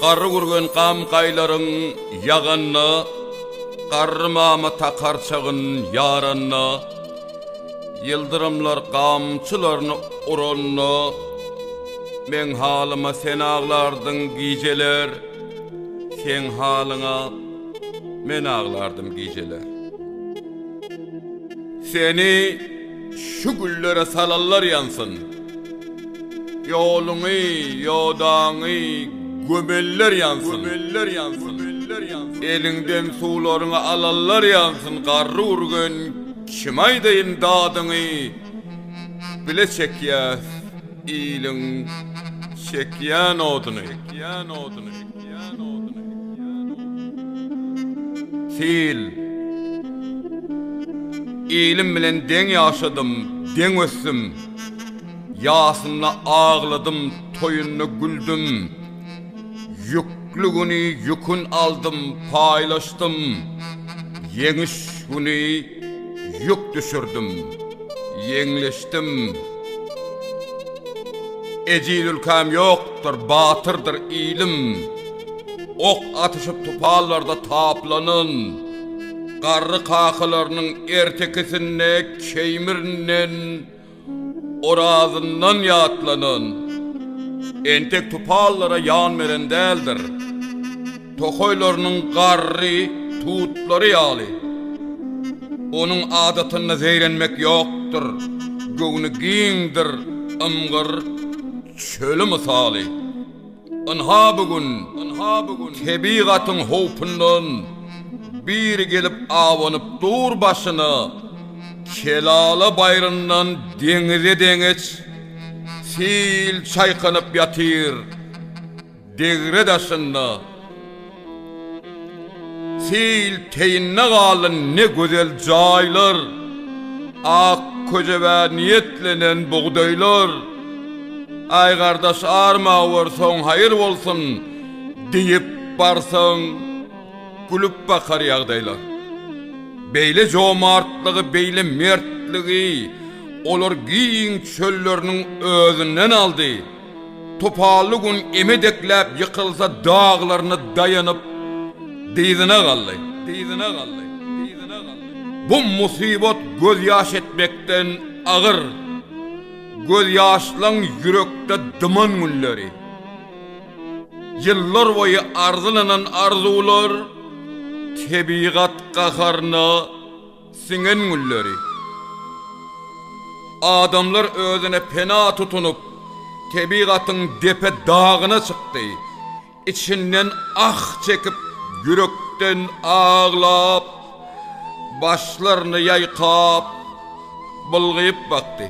Qarry gurgen qam qaylaryň ýaganna, qarrymamy takarçagyn yaranna, ýyldyrymlar qamçylaryny uranna, men halyma sen ağlardyň gijeler, sen halyňa men ağlardım gijeler. Seni şu güllere salallar yansın, yoluňy, ýodaňy gömeller yansın, elinden suwlaryňy alallar yansın, garry urgen kim aýdaýyn dadyňy, bile çekýär iliň çekýän oduny. Sil ilim bilen deň ýaşadym, deň össüm, ýasynda ağladım, toyunna güldüm. Yüklügünü yükün aldım, paylaştım. Yeňiş güni yük düşürdüm, yeňleşdim. Ejil kam ýokdur, batyrdyr ilim. Ok atyşyp topallarda taplanın. Garry kakylarynyň ertekesinde keýmirnen, orazyndan ýatlanın. Entek topallara yan meren däldir. Tokoylarynyň garry tutlary ýaly. Onuň adatyna zeyrenmek ýokdur. Göwni giňdir, ymgyr çöli misaly. Anha bugün tebigatyň howpundan bir gelip awanyp dur başyna. Kelala bayryndan deňize deňeç sil çaykanyp ýatyr degre daşynda. Sil teýinne galyn ne gözel jaýlar, ak köjebe niyetlenen buğdaýlar. Ay gardaş arma bersoň hayır bolsun diýip barsaň gülüp bakar ýagdaýlar. Beýle jomartlygy, beýle mertligi olar giň çölleriniň özünden aldy. Topaly gün emedeklep ýykylsa dağlaryny daýanyp diýdine galdy. Bu musibet göz ýaş etmekden agyr. Göz ýaşlaň yürekde dyman günleri. Ýyllar boýy arzylanan arzular, tebigat gaharyna siňen günleri. Adamlar özüne pena tutunup tebigatyň depe dağına çykdy. İçinden ah çekip yürekden ağlap, başlaryny ýaýkap, bulgyp bakdy.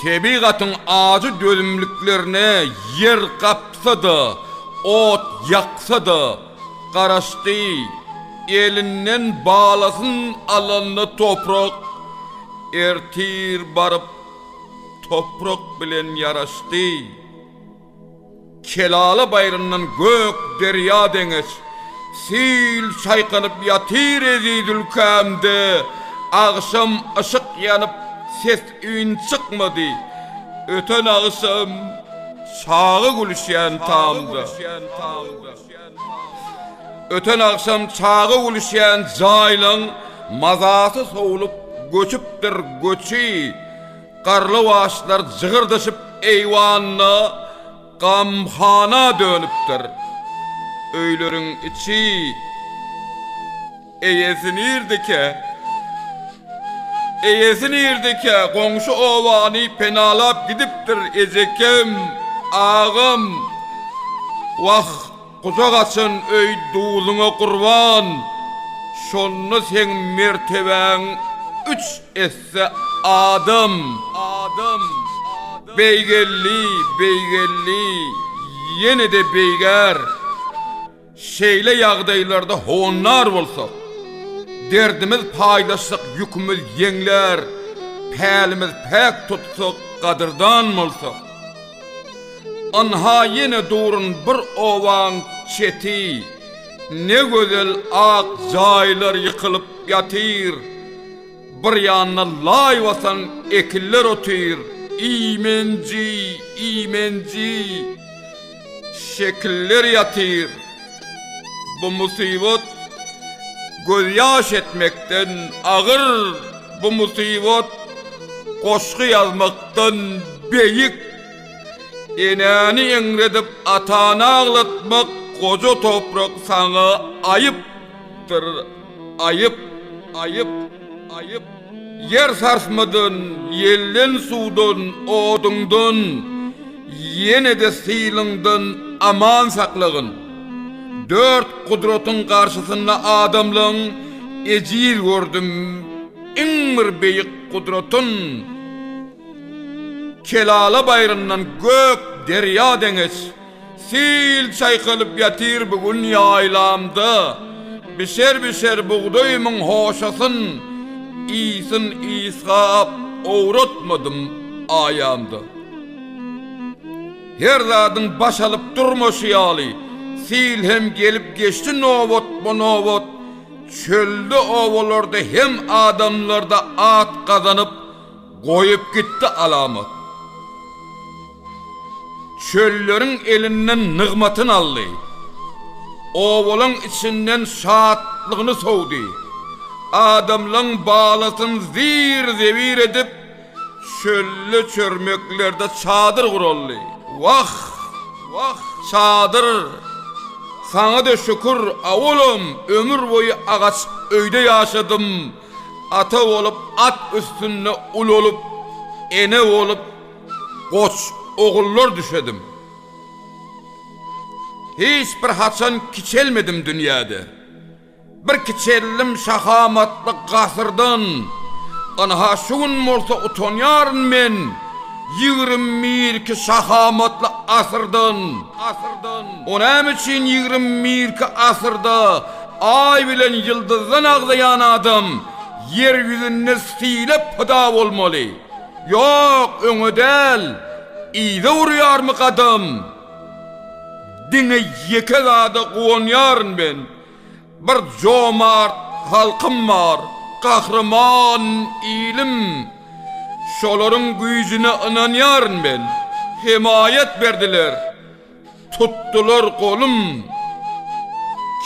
Tebigatyň acı dözümliklerine yer kapsady, ot ýaksady, garaşdy. Elinden bağlasın alanny toprak, ertir barıp toprak bilen yaraşdy. Kelala bayryndan gök derya deňeç sil çaykanyp ýatyr ezidül kamde. Agşam ışık yanıp ses üýün çykmady. Öten agşam çağı gülüşýän tamda. Öten agşam çağı gülüşýän jaýlaň mazasy sowulup göçüpdir göçi. Garly waşlar jygyrdaşyp eýwanyna gamhana dönüpdir. Öýleriň içi eýesinirdi-ke goňşy owany penalap gidipdir ejekem ağam. Wah guzak açyn öý duýluňa gurban, şonu sen mertebeň 3 esse adam. Beygelli yine de beyger. Şeyle yağdaylarda honlar bolsak, derdimiz paydaşsak yükümüz yengler, pälimiz pek tutsak qadırdan bolsak. Anha yine durun bir ovan çeti, ne güzel ak jaylar yıkılıp yatir. Bir yanına layvasan ekiller otir, imenci, imenci, şekiller yatir. Bu musibet göz yaş etmekten ağır, bu musibet koşku yazmaktan beyik. Enani engredip atana ağlatmak koca toprak sana ayıptır, ayıp, ayıp, ayıp. Yer sarsmadın, yellen sudun, odundan, yine de silingdan aman saklığın. Dört kudretun karşısında adamlığın ecil gördüm, inmir beyik kudretun. Kelala bayrından gök derya deniz, sil çaykalıp yatir bugün yaylamda. Bişer bişer buğdayımın hoşasın, iyisin isgap uğratmadım ayağımda. Her zadın baş alıp durma şiyali, sil hem gelip geçti novot bu novot. Çölde ovalarda hem adamlarda at kazanıp koyup gitti alamat. Çöllerin elinden nıgmatın aldı, ovalın içinden şatlığını soğdu. Adamların bağlasın zir zevir edip çöllü çörmöklerde çadır kuruldu. Vah, vah çadır. Sana da şükür avulum, ömür boyu ağaç öyde yaşadım. Ata olup at üstünde ul olup, ene olup koç oğullar düşedim. Hiçbir haçan kiçelmedim dünyada. Bir kiçellim şahamatlı kasırdan. Anha şun olsa utanyarın men. 22 şahamatlı asırdan. Onam için 22 asırda ay bilen yıldızdan ağlayan adam yeryüzünde silip pıda olmalı. Yok öňe del, iyide uruyor mı kadın? Dine yeke zada kuonyarın ben. Bir jomart halkım var, kahraman ilim. Şoların gücüne inanyarın ben. Himayet verdiler, tuttular kolum.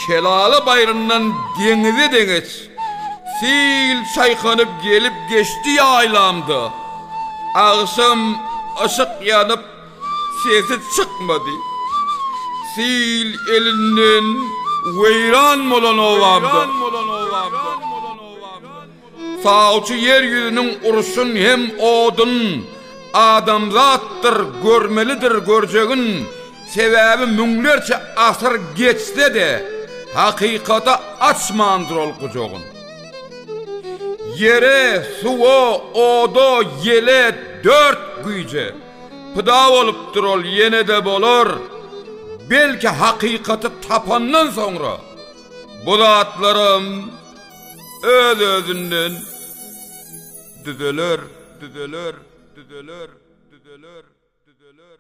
Kelala bayrından denize deniz, sil çaykanıp gelip geçti yaylamda. Akşam ışık yanıp sesi çıkmadı. Sil elinden veyran olan ovamda. Sağçı yeryüzünün uruşun hem odun adamzattır, görmelidir göreceğin. Sebebi münglerçe asır geçse de hakikata açmandır ol kucağın. Yere, suva, oda, yele dört güyce pıda oluptur ol yine de bolur. Belki hakikati tapandan sonra bu zatlarım öz özünden düzelir, düzelir, düzelir, düzelir, düzelir.